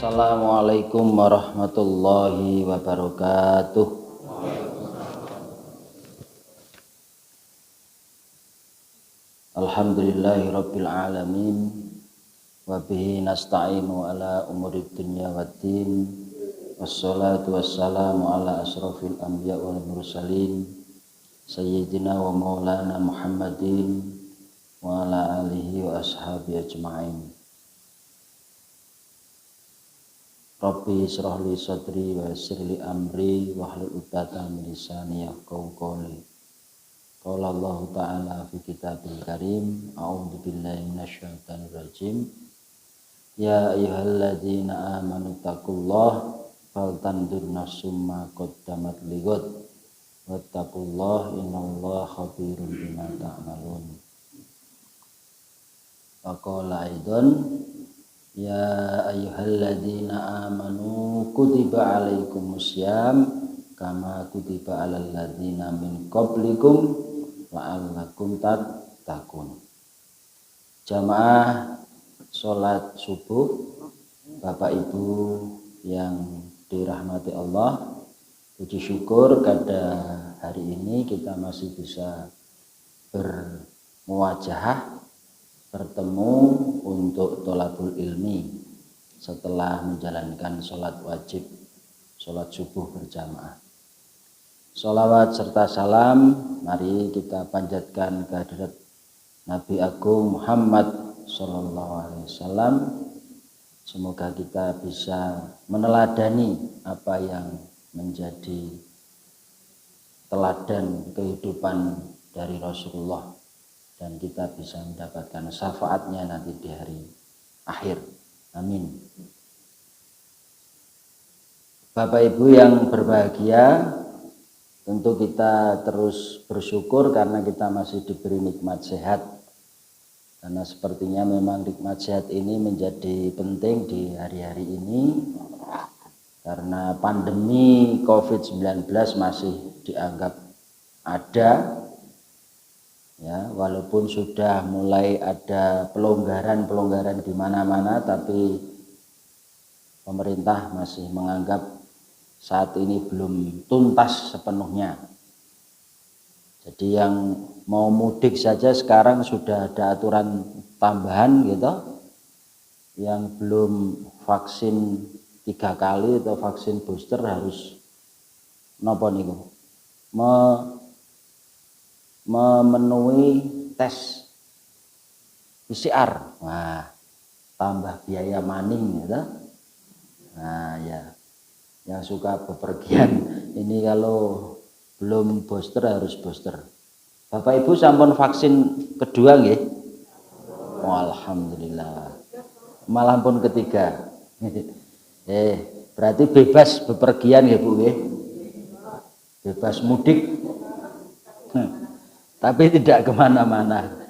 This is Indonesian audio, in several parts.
Assalamualaikum warahmatullahi wabarakatuh. Alhamdulillahi rabbil alamin. Wa bihi nasta'inu ala umurid dunya waddin. Wassalatu wassalamu ala asrafil anbiya wal mursalin Sayyidina wa maulana Muhammadin wa ala alihi wa ashabi ajma'in. Rabbi israh li sadri wa yassir li amri wahlul 'uqdatam min lisani yafqahu qawli. Qala Allah Ta'ala fi kitabil karim, a'udzu billahi minasyaitonir rajim. Ya ayyuhalladzina amanu taqullaha faltanzur nafsum ma qaddamat lighad wattaqullaha innallaha khabirun bima ta'malun. Wa qala aidan ya ayyuhalladzina amanu kutiba alaikumussyam kama kutiba alal ladzina min qablikum la'allakum tattaqun. Jamaah sholat subuh, Bapak Ibu yang dirahmati Allah, puji syukur pada hari ini kita masih bisa bermuwajahah, bertemu untuk tholabul ilmi setelah menjalankan sholat wajib, sholat subuh berjamaah. Sholawat serta salam mari kita panjatkan kehadirat Nabi Agung Muhammad Sallallahu Alaihi Wasallam. Semoga kita bisa meneladani apa yang menjadi teladan kehidupan dari Rasulullah, dan kita bisa mendapatkan syafaatnya nanti di hari akhir. Amin. Bapak Ibu yang berbahagia, tentu kita terus bersyukur karena kita masih diberi nikmat sehat. Karena sepertinya memang nikmat sehat ini menjadi penting di hari-hari ini, karena pandemi COVID-19 masih dianggap ada. Ya, walaupun sudah mulai ada pelonggaran-pelonggaran di mana-mana, tapi pemerintah masih menganggap saat ini belum tuntas sepenuhnya. Jadi yang mau mudik saja sekarang sudah ada aturan tambahan gitu. Yang belum vaksin 3 kali atau vaksin booster harus nopo niku memenuhi tes PCR. Nah, tambah biaya maning gitu. Nah ya, yang suka bepergian ini kalau belum booster harus booster. Bapak Ibu sampun vaksin kedua nggih? Oh, alhamdulillah. Malah pun ketiga. Berarti bebas bepergian ya Bu nggih? Bebas mudik. Tapi tidak kemana-mana.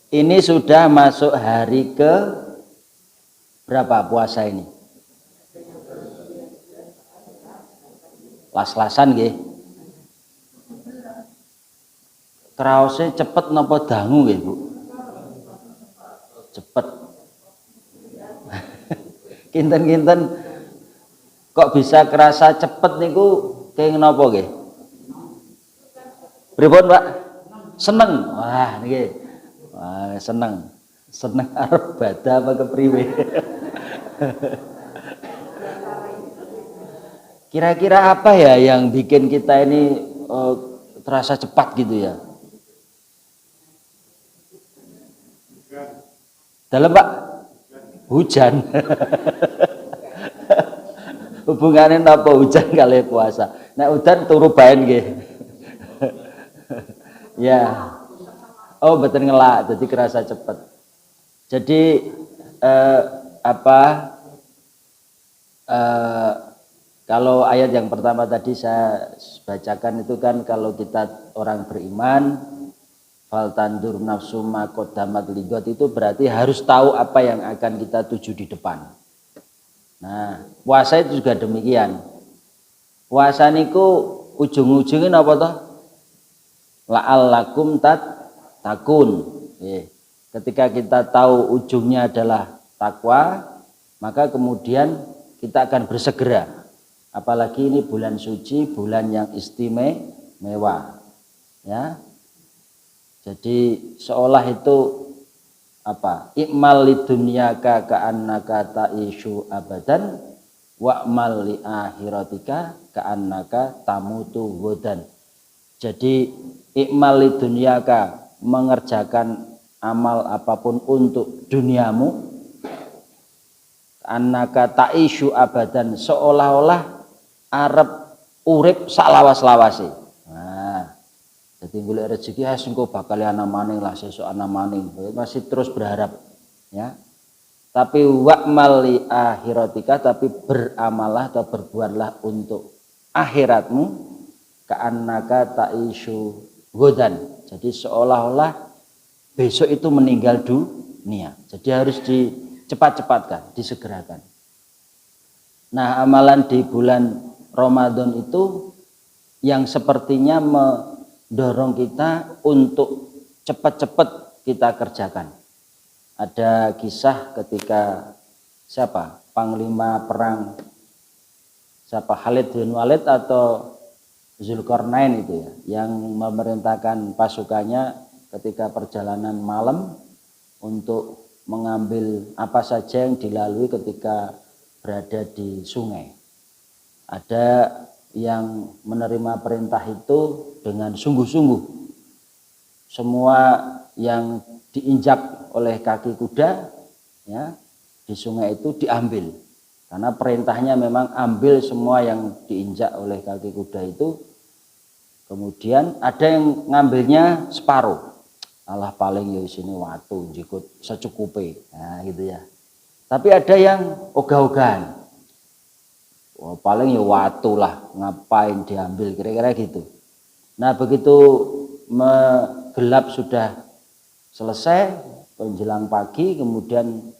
Ini sudah masuk hari ke berapa puasa ini? Las-lasan nggih. Kraose cepet napa dangu nggih Bu? Cepet. Kinten-kinten kok bisa kerasa cepet niku kenging napa nggih? Pripun Pak? Seneng. Wah niki. Wah seneng. Seneng arep badah apa kepriwe? Kira-kira apa ya yang bikin kita ini terasa cepat gitu ya? Dalam Pak? Hujan. Hubungannya apa hujan kali puasa? Nek udan turu baen nggih. Ya, oh betul ngelak, jadi kerasa cepat. Jadi kalau ayat yang pertama tadi saya bacakan itu kan, kalau kita orang beriman, faltandur nafsu ma qaddamat lighad, itu berarti harus tahu apa yang akan kita tuju di depan. Nah, puasa itu juga demikian. Puasa niku ujung-ujungnya apa toh? La'allakum tattaqun. Ketika kita tahu ujungnya adalah takwa, maka kemudian kita akan bersegera. Apalagi ini bulan suci, bulan yang istimewa. Ya. Jadi seolah itu I'mal lidunyaka ka'annaka ta'ishu abadan wa'mal li akhiratika ka'annaka tamutu ghadan. Jadi i'mal lidunyaka, mengerjakan amal apapun untuk duniamu, ka'annaka ta'ishu abadan, seolah-olah arep urip salawas-lawase. Nah, jadi golek rezeki engko bakal ana maning lah, sesuk ana maning. Masih terus berharap, ya. Tapi wa'mal li akhiratika, tapi beramallah atau berbuatlah untuk akhiratmu, ka'annaka ta'ishu ghadan. Jadi seolah-olah besok itu meninggal dunia. Jadi harus dicepat-cepatkan, disegerakan. Nah, amalan di bulan Ramadan itu yang sepertinya mendorong kita untuk cepat-cepat kita kerjakan. Ada kisah ketika Panglima perang Khalid bin Walid atau Zulkarnain itu ya, yang memerintahkan pasukannya ketika perjalanan malam untuk mengambil apa saja yang dilalui ketika berada di sungai. Ada yang menerima perintah itu dengan sungguh-sungguh. Semua yang diinjak oleh kaki kuda, ya, di sungai itu diambil. Karena perintahnya memang ambil semua yang diinjak oleh kaki kuda itu. Kemudian ada yang ngambilnya separuh. Alah paling ya sini watu jikut secukupe. Nah, gitu ya. Tapi ada yang ogah-ogahan. Wah, paling ya watu lah, ngapain diambil, kira-kira gitu. Nah, begitu gelap sudah selesai, menjelang pagi, kemudian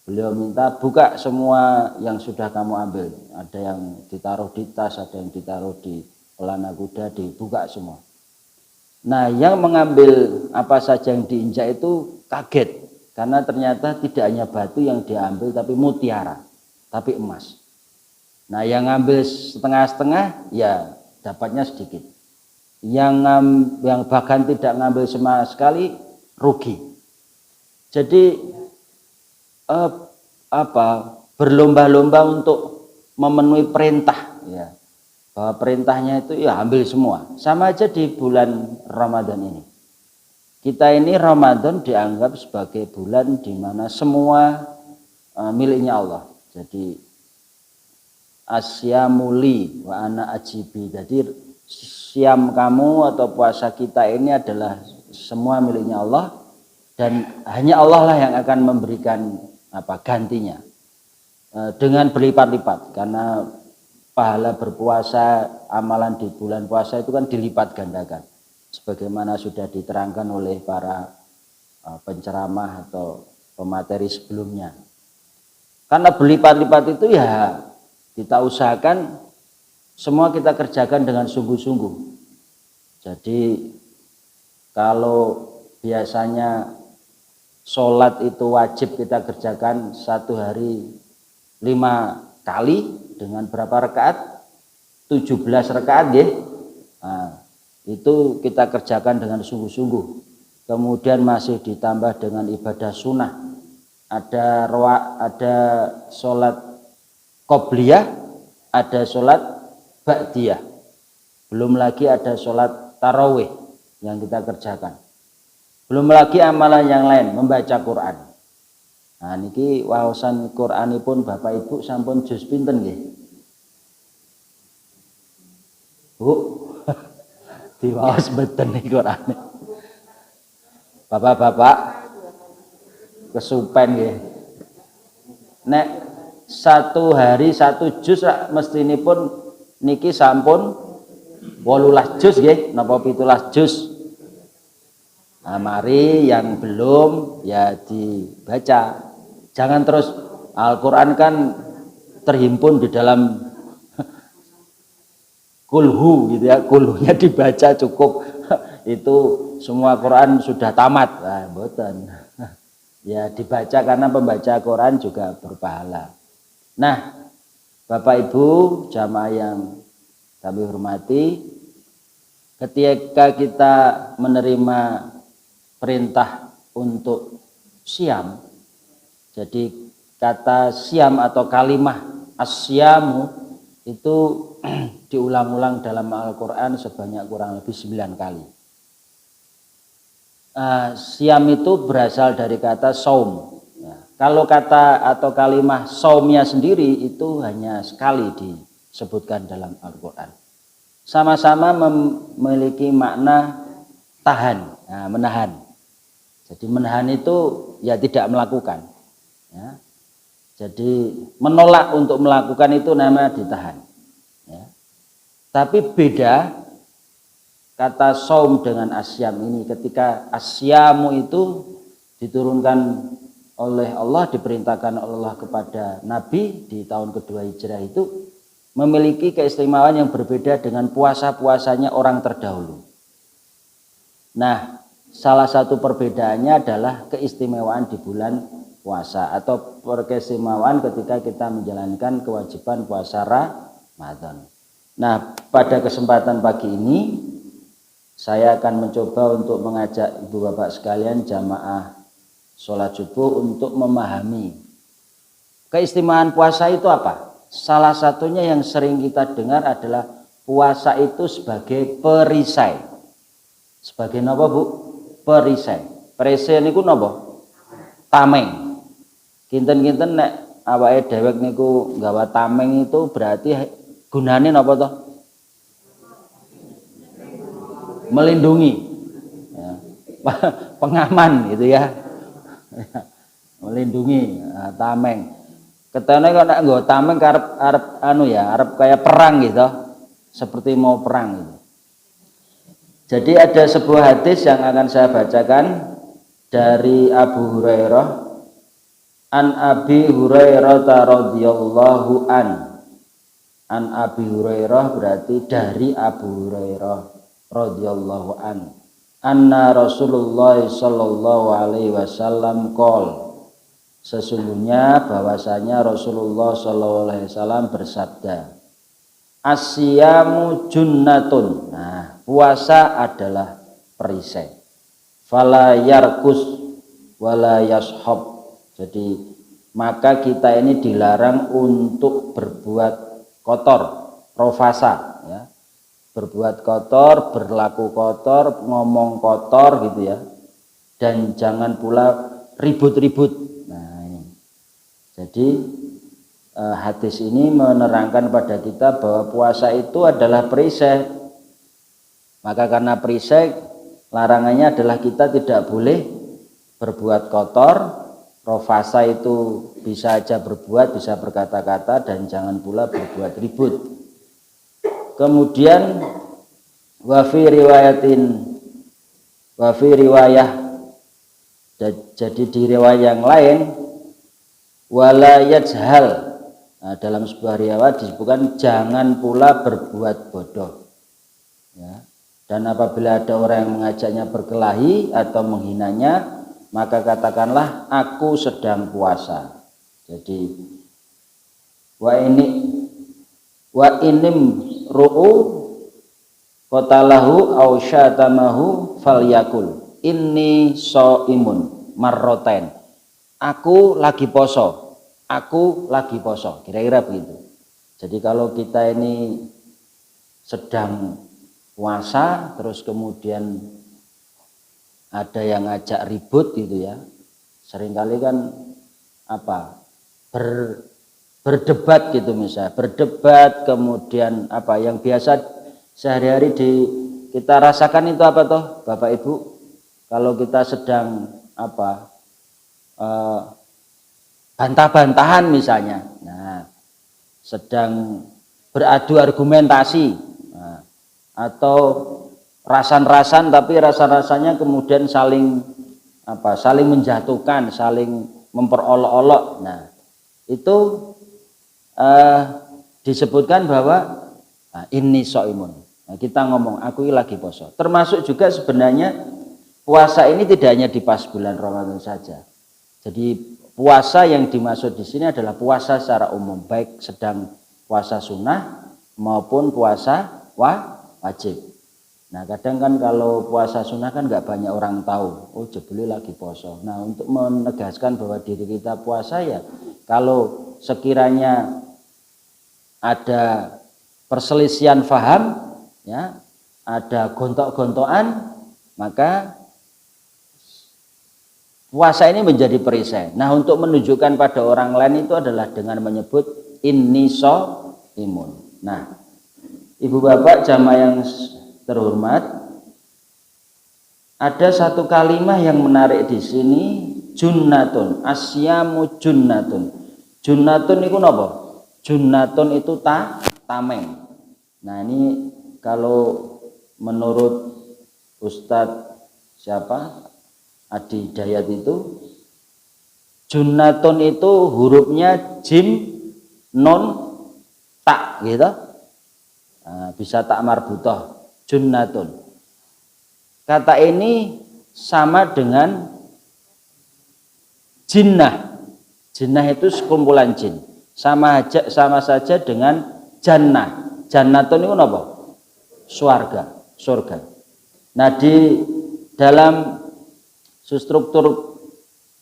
beliau minta buka semua yang sudah kamu ambil. Ada yang ditaruh di tas, ada yang ditaruh di pelana kuda, dibuka semua. Nah, yang mengambil apa saja yang diinjak itu kaget. Karena ternyata tidak hanya batu yang diambil, tapi mutiara, tapi emas. Nah, yang ngambil setengah-setengah, ya dapatnya sedikit. Yang bahkan tidak ngambil sama sekali, rugi. Jadi berlomba-lomba untuk memenuhi perintah, ya. Bahwa perintahnya itu ya ambil semua. Sama aja di bulan Ramadan ini. Kita ini Ramadan dianggap sebagai bulan di mana semua miliknya Allah. Jadi asyamuli wa ana ajibi. Jadi siam kamu atau puasa kita ini adalah semua miliknya Allah, dan hanya Allah lah yang akan memberikan gantinya dengan berlipat-lipat, karena pahala berpuasa, amalan di bulan puasa itu kan dilipat gandakan, sebagaimana sudah diterangkan oleh para penceramah atau pemateri sebelumnya. Karena berlipat-lipat itu ya kita usahakan semua kita kerjakan dengan sungguh-sungguh. Jadi kalau biasanya sholat itu wajib kita kerjakan satu hari 5 kali dengan berapa rakaat? 17 rakaat ya. Nah, itu kita kerjakan dengan sungguh-sungguh. Kemudian masih ditambah dengan ibadah sunnah. Ada sholat qobliyah, ada sholat ba'diyah. Belum lagi ada sholat tarawih yang kita kerjakan. Belum lagi amalan yang lain, membaca Quran. Nah, niki wawasan Quranipun Bapak Ibu sampun juz pinten nggih? Bu, diwaos mboten niki Quran. Bapak-bapak kesupen nggih. Nek satu hari satu juz mestinipun niki sampun 18 juz nggih, napa 17 juz. Nah, mari yang belum ya dibaca. Jangan terus Al-Quran kan terhimpun di dalam kulhu gitu ya, kulhunya dibaca cukup. Itu semua Quran sudah tamat. Nah, mboten. Ya dibaca, karena pembaca Quran juga berpahala. Nah, Bapak Ibu jamaah yang kami hormati, ketika kita menerima perintah untuk siam, jadi kata siam atau kalimah asyamu itu diulang-ulang dalam Al-Quran sebanyak kurang lebih 9 kali. Siam itu berasal dari kata saum. Ya, kalau kata atau kalimah saumnya sendiri itu hanya sekali disebutkan dalam Al-Quran. Sama-sama memiliki makna tahan, nah, menahan. Jadi menahan itu ya tidak melakukan. Ya. Jadi menolak untuk melakukan itu namanya ditahan. Ya. Tapi beda kata saum dengan asyam ini, ketika asyamu itu diturunkan oleh Allah, diperintahkan oleh Allah kepada Nabi di tahun kedua Hijrah itu memiliki keistimewaan yang berbeda dengan puasa-puasanya orang terdahulu. Nah, salah satu perbedaannya adalah keistimewaan di bulan puasa atau keistimewaan ketika kita menjalankan kewajiban puasa Ramadan. Nah, pada kesempatan pagi ini saya akan mencoba untuk mengajak ibu bapak sekalian jamaah sholat subuh untuk memahami keistimewaan puasa itu apa. Salah satunya yang sering kita dengar adalah puasa itu sebagai perisai. Sebagai apa Bu? Perisai. Perisai niku napa? Tameng. Kinten-kinten nek awake dhewek niku nggawa tameng itu berarti gunane napa toh? Melindungi. Ya. Pengaman gitu ya. Melindungi tameng. Ketene kok nek nggo tameng arep anu ya, arep kayak perang gitu. Seperti mau perang gitu. Jadi ada sebuah hadis yang akan saya bacakan dari Abu Hurairah. An Abi Hurairah radhiyallahu an. An Abi Hurairah berarti dari Abu Hurairah radhiyallahu an. Anna Rasulullah sallallahu alaihi wasallam qol. Sesungguhnya bahwasanya Rasulullah sallallahu alaihi wasallam bersabda, Asyamu junnatun. Nah, puasa adalah perisai. Fala yarkus wala yashab. Jadi maka kita ini dilarang untuk berbuat kotor, profasa ya. Berbuat kotor, berlaku kotor, ngomong kotor gitu ya. Dan jangan pula ribut-ribut. Nah, ini. Jadi hadis ini menerangkan pada kita bahwa puasa itu adalah perisai. Maka karena perisai, larangannya adalah kita tidak boleh berbuat kotor. Profasa itu bisa aja berbuat, bisa berkata-kata, dan jangan pula berbuat ribut. Kemudian wafi riwayah, jadi di riwayat yang lain wala yajhal. Nah, dalam sebuah riwayat disebutkan jangan pula berbuat bodoh. Ya. Dan apabila ada orang yang mengajaknya berkelahi atau menghinanya, maka katakanlah aku sedang puasa. Jadi wa inim ru'u qatalahu aw syatamahu falyakul inni shaimun marrotain. Aku lagi poso. Aku lagi poso, kira-kira begitu. Jadi kalau kita ini sedang puasa, terus kemudian ada yang ngajak ribut gitu ya, seringkali kan apa berdebat gitu misalnya, berdebat, kemudian apa yang biasa sehari-hari kita rasakan itu apa toh Bapak Ibu, kalau kita sedang apa bantah-bantahan misalnya, nah, sedang beradu argumentasi, nah, atau rasan-rasan tapi rasa-rasanya kemudian saling menjatuhkan, saling memperolok-olok. Nah, itu disebutkan bahwa ini shaimun. Nah, kita ngomong aku ini lagi poso. Termasuk juga sebenarnya puasa ini tidak hanya di pas bulan Ramadan saja. Jadi puasa yang dimaksud di sini adalah puasa secara umum, baik sedang puasa sunnah maupun puasa wajib. Nah kadang kan kalau puasa sunnah kan nggak banyak orang tahu, oh jebule lagi poso. Nah untuk menegaskan bahwa diri kita puasa ya, kalau sekiranya ada perselisihan faham, ya, ada gontok-gontokan, maka puasa ini menjadi perisai. Nah untuk menunjukkan pada orang lain itu adalah dengan menyebut inni shaimun. Nah ibu bapak jamaah yang terhormat, ada satu kalimat yang menarik di sini, junnatun, asyamu junnatun. Junnatun itu apa? Junnatun itu tameng. Nah ini kalau menurut Ustadz siapa? Adi Dayat itu, junnatun itu hurufnya jim, non, tak gitu. Nah, bisa tak marbutoh, junnatun. Kata ini sama dengan jinnah. Jinnah itu sekumpulan jin. Sama saja dengan jannah. Jannatun itu apa? Surga. Nah di dalam struktur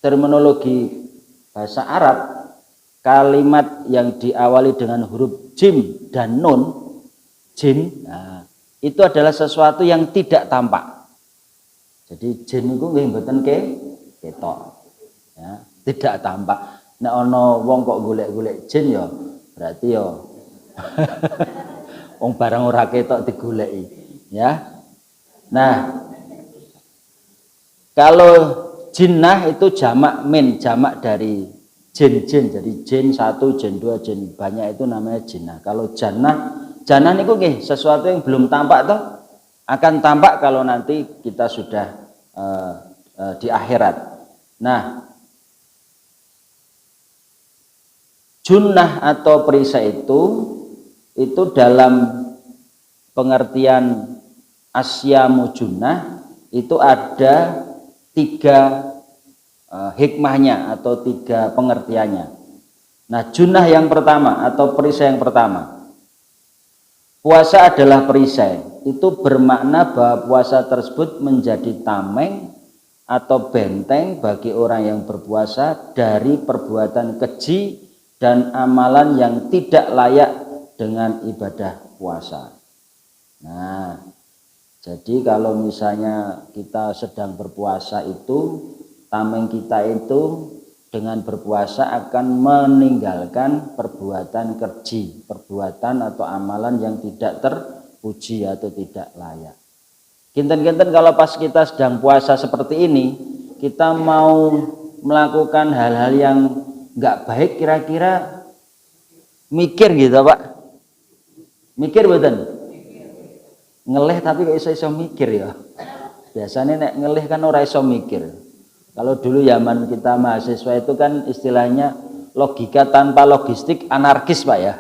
terminologi bahasa Arab, kalimat yang diawali dengan huruf jim dan nun, jin, nah, itu adalah sesuatu yang tidak tampak. Jadi jin itu nggih mboten ketok, ya, tidak tampak. Nek ana wong kok golek-golek jin ya berarti ya wong barang ora ketok digoleki, ya. Nah, kalau jinnah itu jamak min, jamak dari jin. Jadi jin 1, jin 2, jin banyak itu namanya jinnah. Kalau jannah niku nggih sesuatu yang belum tampak toh, akan tampak kalau nanti kita sudah di akhirat. Nah, junnah atau perisai itu dalam pengertian asyamu junnah itu ada 3 hikmahnya atau 3 pengertiannya. Nah, junnah yang pertama atau perisai yang pertama, puasa adalah perisai. Itu bermakna bahwa puasa tersebut menjadi tameng atau benteng bagi orang yang berpuasa dari perbuatan keji dan amalan yang tidak layak dengan ibadah puasa. Nah, jadi kalau misalnya kita sedang berpuasa itu, tameng kita itu dengan berpuasa akan meninggalkan perbuatan keji, perbuatan atau amalan yang tidak terpuji atau tidak layak. Kinten-kinten kalau pas kita sedang puasa seperti ini, kita mau melakukan hal-hal yang nggak baik, kira-kira mikir gitu Pak? Mikir betul? Ngelih tapi kok iso mikir ya. Biasanya nek ngelih kan ora iso mikir. Kalau dulu zaman kita mahasiswa itu kan istilahnya logika tanpa logistik anarkis Pak ya.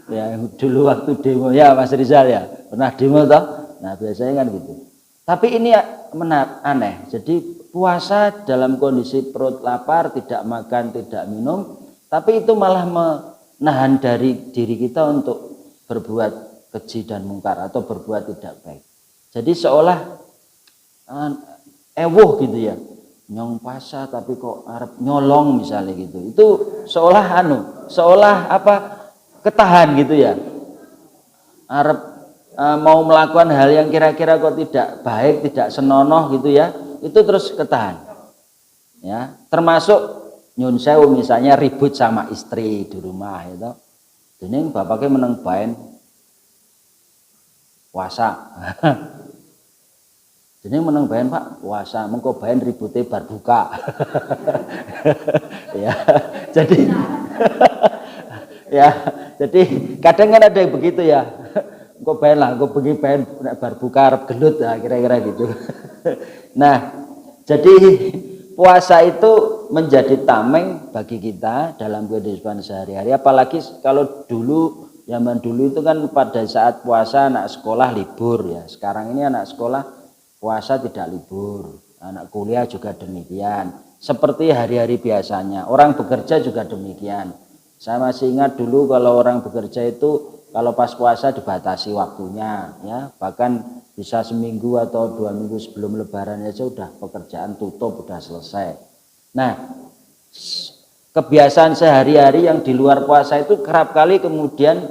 ya dulu waktu demo ya Mas Rizal ya pernah demo toh. Nah biasanya kan gitu. Tapi ini aneh. Jadi puasa dalam kondisi perut lapar, tidak makan, tidak minum, tapi itu malah menahan dari diri kita untuk berbuat keji dan mungkar atau berbuat tidak baik. Jadi seolah ewuh gitu ya, nyong puasa tapi kok arep nyolong misalnya gitu. Itu seolah apa ketahan gitu ya. Arep mau melakukan hal yang kira-kira kok tidak baik, tidak senonoh gitu ya. Itu terus ketahan. Ya, termasuk nyun sewu misalnya ribut sama istri di rumah itu. Dening bapaknya meneng baen puasa. Dening meneng baen Pak puasa, mengko baen ribute bar buka. Ya. Jadi ya, jadi kadang kan ada yang begitu ya. Engko baen lah, engko bengi baen bar buka arep gelut ya, kira-kira gitu. Nah, jadi puasa itu menjadi tameng bagi kita dalam kehidupan sehari-hari. Apalagi kalau zaman dulu itu kan pada saat puasa anak sekolah libur ya. Sekarang ini anak sekolah puasa tidak libur. anak kuliah juga demikian. Seperti hari-hari biasanya, orang bekerja juga demikian. Saya masih ingat dulu kalau orang bekerja itu kalau pas puasa dibatasi waktunya, ya bahkan bisa seminggu atau 2 minggu sebelum Lebaran aja udah pekerjaan tutup, udah selesai. Nah, kebiasaan sehari-hari yang di luar puasa itu kerap kali kemudian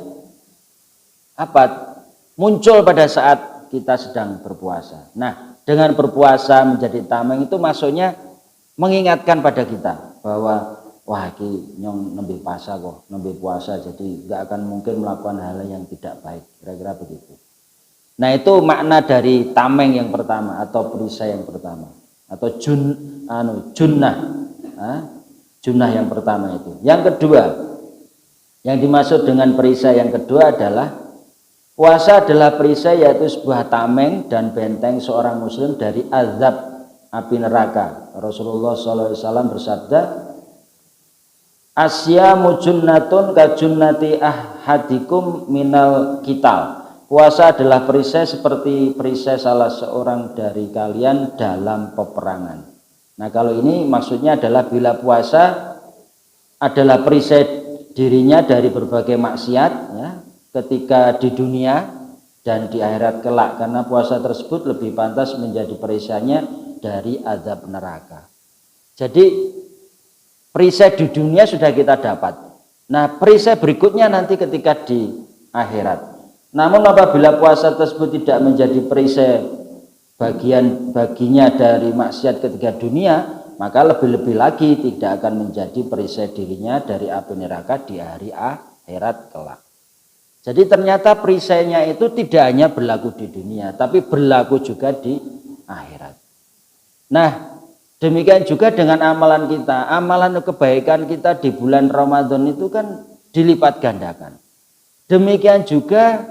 muncul pada saat kita sedang berpuasa. Nah, dengan berpuasa menjadi tameng itu maksudnya mengingatkan pada kita bahwa wah iki nyong nembe puasa kok, nembe puasa jadi nggak akan mungkin melakukan hal yang tidak baik, kira-kira begitu. Nah, itu makna dari tameng yang pertama atau perisai yang pertama atau junnah. Junnah yang pertama itu. Yang kedua, yang dimaksud dengan perisai yang kedua adalah puasa adalah perisai, yaitu sebuah tameng dan benteng seorang muslim dari azab api neraka. Rasulullah SAW bersabda, asyamu junnatun ka junnati ahadikum minal qital. Puasa adalah perisai seperti perisai salah seorang dari kalian dalam peperangan. Nah, kalau ini maksudnya adalah bila puasa adalah perisai dirinya dari berbagai maksiat, ya, ketika di dunia dan di akhirat kelak, karena puasa tersebut lebih pantas menjadi perisainya dari azab neraka. Jadi perisai di dunia sudah kita dapat. Nah, perisai berikutnya nanti ketika di akhirat. Namun apabila puasa tersebut tidak menjadi perisai baginya dari maksiat ketika dunia, maka lebih-lebih lagi tidak akan menjadi perisai dirinya dari api neraka di hari akhirat kelak. Jadi ternyata perisainya itu tidak hanya berlaku di dunia, tapi berlaku juga di akhirat. Nah, demikian juga dengan amalan kita. Amalan kebaikan kita di bulan Ramadan itu kan dilipat gandakan. Demikian juga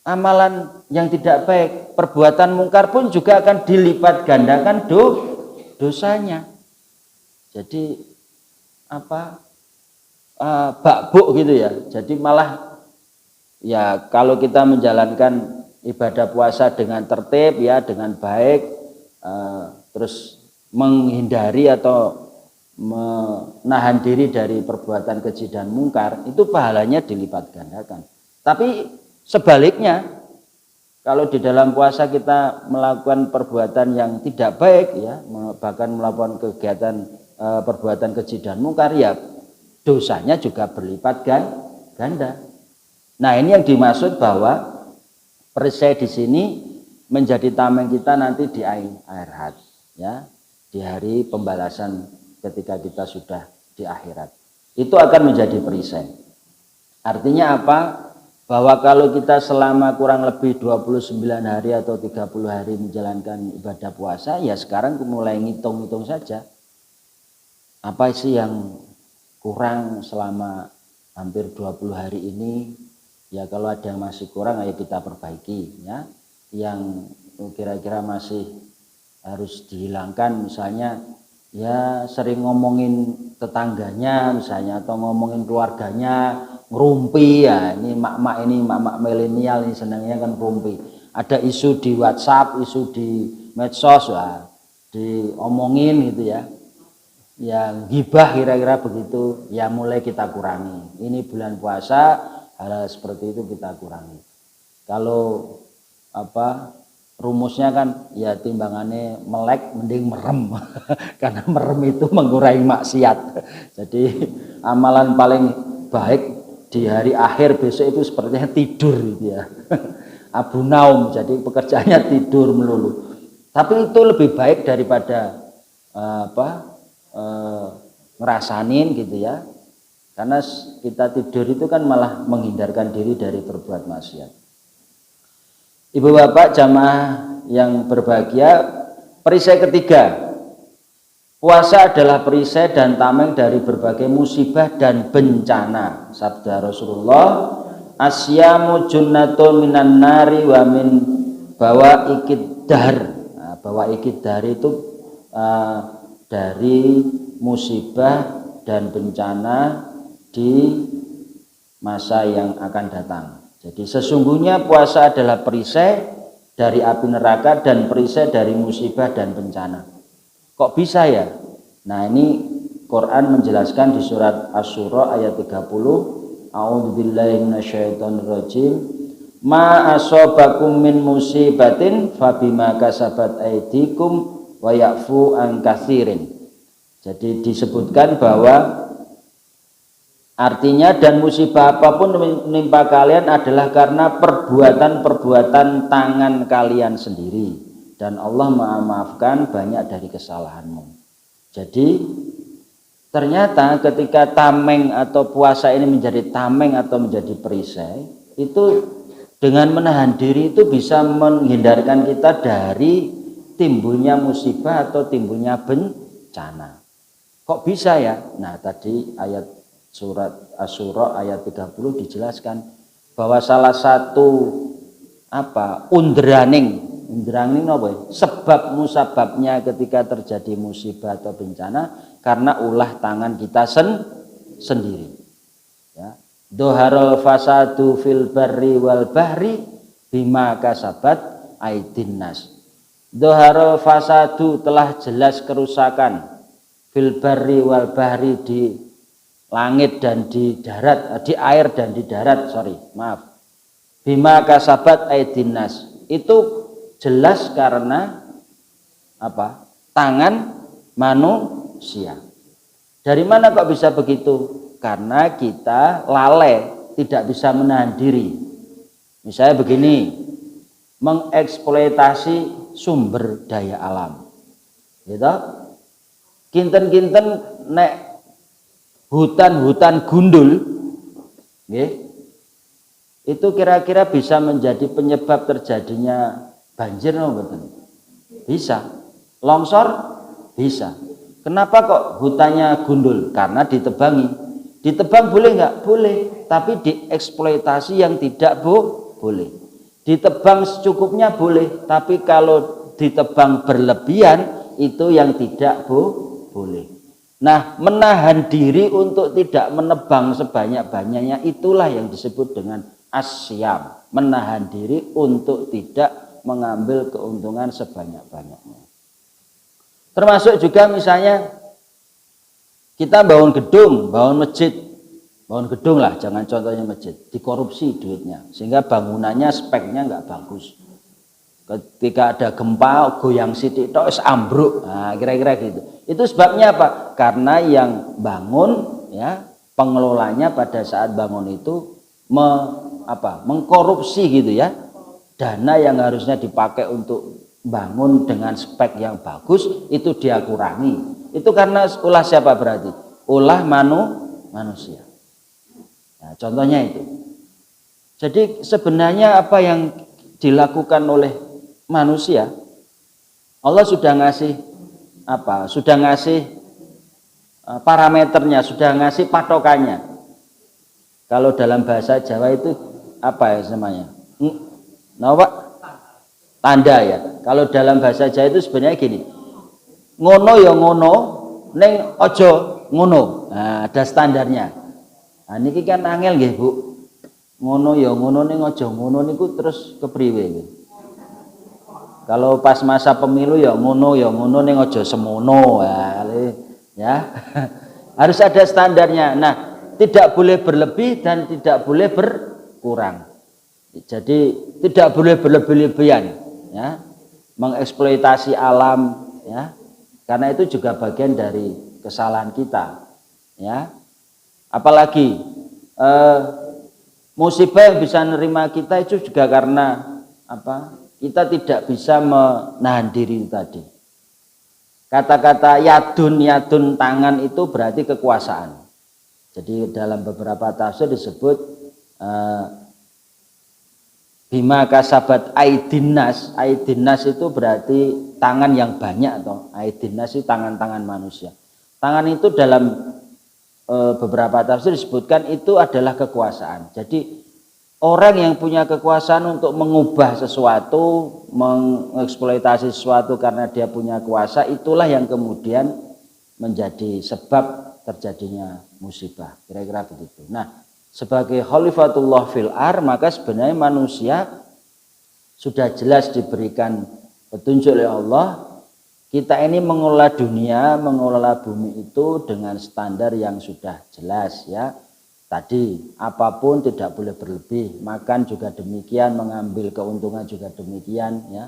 amalan yang tidak baik, perbuatan mungkar pun juga akan dilipat gandakan dosanya. Jadi bakbuk gitu ya. Jadi malah ya kalau kita menjalankan ibadah puasa dengan tertib, ya dengan baik, terus menghindari atau menahan diri dari perbuatan keji dan mungkar, itu pahalanya dilipat gandakan. Tapi sebaliknya, kalau di dalam puasa kita melakukan perbuatan yang tidak baik, ya bahkan melakukan kegiatan perbuatan keji dan mungkar, ya dosanya juga berlipat ganda. Nah, ini yang dimaksud bahwa perisai di sini menjadi tameng kita nanti di akhirat, ya di hari pembalasan ketika kita sudah di akhirat. Itu akan menjadi perisai. Artinya apa? Bahwa kalau kita selama kurang lebih 29 hari atau 30 hari menjalankan ibadah puasa, ya sekarang mulai ngitung-ngitung saja. Apa sih yang kurang selama hampir 20 hari ini? Ya kalau ada yang masih kurang, ayo kita perbaiki, ya. Yang kira-kira masih harus dihilangkan, misalnya ya sering ngomongin tetangganya misalnya, atau ngomongin keluarganya, ngerumpi, ya ini mak-mak milenial ini senangnya kan ngerumpi. Ada isu di WhatsApp, isu di medsos, ya diomongin gitu ya. Yang gibah kira-kira begitu, ya mulai kita kurangi. Ini bulan puasa, hal seperti itu kita kurangi. Kalau rumusnya kan ya timbangannya melek mending merem karena merem itu mengurangi maksiat. Jadi amalan paling baik di hari akhir besok itu sepertinya tidur gitu ya. Abu naum, jadi pekerjaannya tidur melulu. Tapi itu lebih baik daripada ngerasanin gitu ya. Karena kita tidur itu kan malah menghindarkan diri dari berbuat maksiat. Ibu bapak jamaah yang berbahagia, perisai ketiga, puasa adalah perisai dan tameng dari berbagai musibah dan bencana. Sabda Rasulullah, asyamu junnatun minan nari wa min bawa ikidar. Nah, bawa ikidar itu dari musibah dan bencana di masa yang akan datang. Jadi sesungguhnya puasa adalah perisai dari api neraka dan perisai dari musibah dan bencana. Kok bisa ya? Nah, ini Quran menjelaskan di surat Asy-Syura ayat 30, A'udzubillahi minasyaitonirrajim. Ma asobakum min musibatin fabima kasabat aydikum wa ya'fu an katsirin. Jadi disebutkan bahwa artinya dan musibah apapun menimpa kalian adalah karena perbuatan-perbuatan tangan kalian sendiri, dan Allah memaafkan banyak dari kesalahanmu. Jadi ternyata ketika tameng atau puasa ini menjadi tameng atau menjadi perisai, itu dengan menahan diri itu bisa menghindarkan kita dari timbulnya musibah atau timbulnya bencana. Kok bisa ya? Nah, tadi ayat surat Asy-Syura ayat 30 dijelaskan bahwa salah satu undraning apa ya? Sebab musababnya ketika terjadi musibah atau bencana karena ulah tangan kita sendiri. Ya. Doharul fasadu fil barri wal bahri bima kasabat aidin nas. Doharul fasadu telah jelas kerusakan fil barri wal bahri di langit dan di darat, di air dan di darat, bima kasabat aidin nas. Itu jelas karena tangan manusia. Dari mana kok bisa begitu? Karena kita lalai, tidak bisa menahan diri. Misalnya begini, mengeksploitasi sumber daya alam, gitu. Kinten-kinten nek hutan-hutan gundul, itu kira-kira bisa menjadi penyebab terjadinya banjir, betul? Bisa. Longsor bisa. Kenapa kok hutannya gundul? Karena ditebangi. Ditebang boleh nggak? Boleh. Tapi dieksploitasi yang tidak boleh. Ditebang secukupnya boleh. Tapi kalau ditebang berlebihan itu yang tidak boleh. Nah, menahan diri untuk tidak menebang sebanyak-banyaknya itulah yang disebut dengan asyam. Menahan diri untuk tidak mengambil keuntungan sebanyak-banyaknya. Termasuk juga misalnya kita bangun gedung, bangun masjid, bangun gedung lah, jangan contohnya masjid, dikorupsi duitnya sehingga bangunannya speknya nggak bagus. Ketika ada gempa goyang sidik tok ambruk, nah, kira-kira gitu. Itu sebabnya apa? Karena yang bangun, ya, pengelolanya pada saat bangun itu mengkorupsi gitu ya, dana yang harusnya dipakai untuk bangun dengan spek yang bagus itu dia kurangi. Itu karena ulah siapa berarti? Ulah manusia. Nah, contohnya itu. Jadi sebenarnya apa yang dilakukan oleh manusia, Allah sudah ngasih sudah ngasih parameternya, sudah ngasih patokannya. Kalau dalam bahasa Jawa itu apa ya namanya? Tanda ya. Kalau dalam bahasa Jawa itu sebenarnya gini. Ngono ya ngono, ning ojo ngono. Nah, ada standarnya. Nah, niki kan angel nggih, Bu. Ngono ya ngono ning ojo ngono niku terus kepriwe nggih. Kalau pas masa pemilu ya ngono ning ojo semono. Ya. Harus ada standarnya. Nah, tidak boleh berlebih dan tidak boleh berkurang. Jadi tidak boleh berlebih-lebihan, ya. Mengeksploitasi alam, ya. Karena itu juga bagian dari kesalahan kita, ya. Apalagi musibah yang bisa nerima kita itu juga karena kita tidak bisa menahan diri tadi. Kata-kata yadun tangan itu berarti kekuasaan. Jadi dalam beberapa tafsir disebut bima kasabat aidinnas. Aidinnas itu berarti tangan yang banyak, atau aidinnas itu tangan-tangan manusia. Tangan itu dalam beberapa tafsir disebutkan itu adalah kekuasaan. Jadi orang yang punya kekuasaan untuk mengubah sesuatu, mengeksploitasi sesuatu karena dia punya kuasa, itulah yang kemudian menjadi sebab terjadinya musibah. Kira-kira begitu. Nah, sebagai khalifatullah fil ar, maka sebenarnya manusia sudah jelas diberikan petunjuk oleh Allah. Kita ini mengelola dunia, mengelola bumi itu dengan standar yang sudah jelas ya. Tadi apapun tidak boleh berlebih, makan juga demikian, mengambil keuntungan juga demikian ya.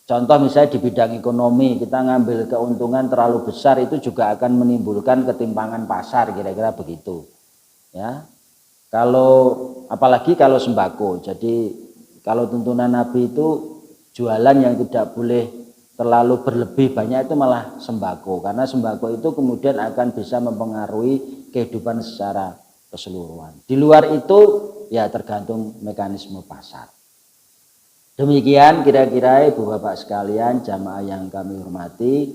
Contoh misalnya di bidang ekonomi, kita ngambil keuntungan terlalu besar itu juga akan menimbulkan ketimpangan pasar, kira-kira begitu ya. Kalau apalagi kalau sembako, jadi kalau tuntunan Nabi itu jualan yang tidak boleh terlalu berlebih banyak itu malah sembako, karena sembako itu kemudian akan bisa mempengaruhi kehidupan secara keseluruhan. Di luar itu ya tergantung mekanisme pasar. Demikian kira-kira Ibu Bapak sekalian, jamaah yang kami hormati,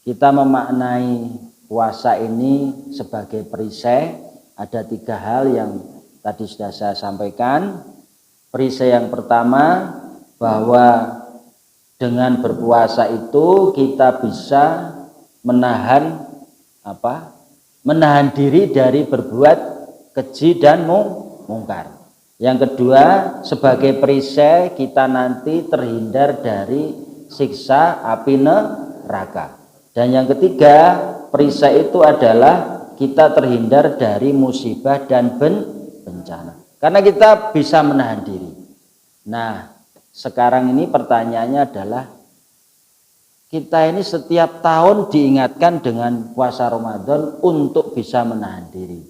kita memaknai puasa ini sebagai perisai. Ada 3 hal yang tadi sudah saya sampaikan. Perisai yang pertama, bahwa dengan berpuasa itu kita bisa menahan menahan diri dari berbuat keji dan mungkar. Yang kedua, sebagai perisai kita nanti terhindar dari siksa api neraka. Dan yang ketiga, perisai itu adalah kita terhindar dari musibah dan bencana. Karena kita bisa menahan diri. Nah, sekarang ini pertanyaannya adalah kita ini setiap tahun diingatkan dengan puasa Ramadan untuk bisa menahan diri.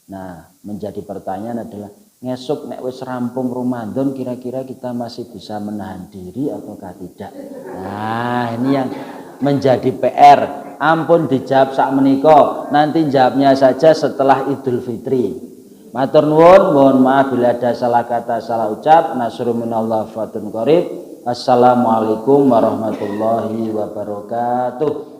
Nah, menjadi pertanyaan adalah ngesuk nek wis rampung Ramadan kira-kira kita masih bisa menahan diri ataukah tidak? Nah, ini yang menjadi PR. Ampun dijawab sak menika, nanti jawabnya saja setelah Idul Fitri. Matur nuwun, mohon maaf bila ada salah kata, salah ucap. Nasrun minallah fatun qarib. Assalamualaikum warahmatullahi wabarakatuh.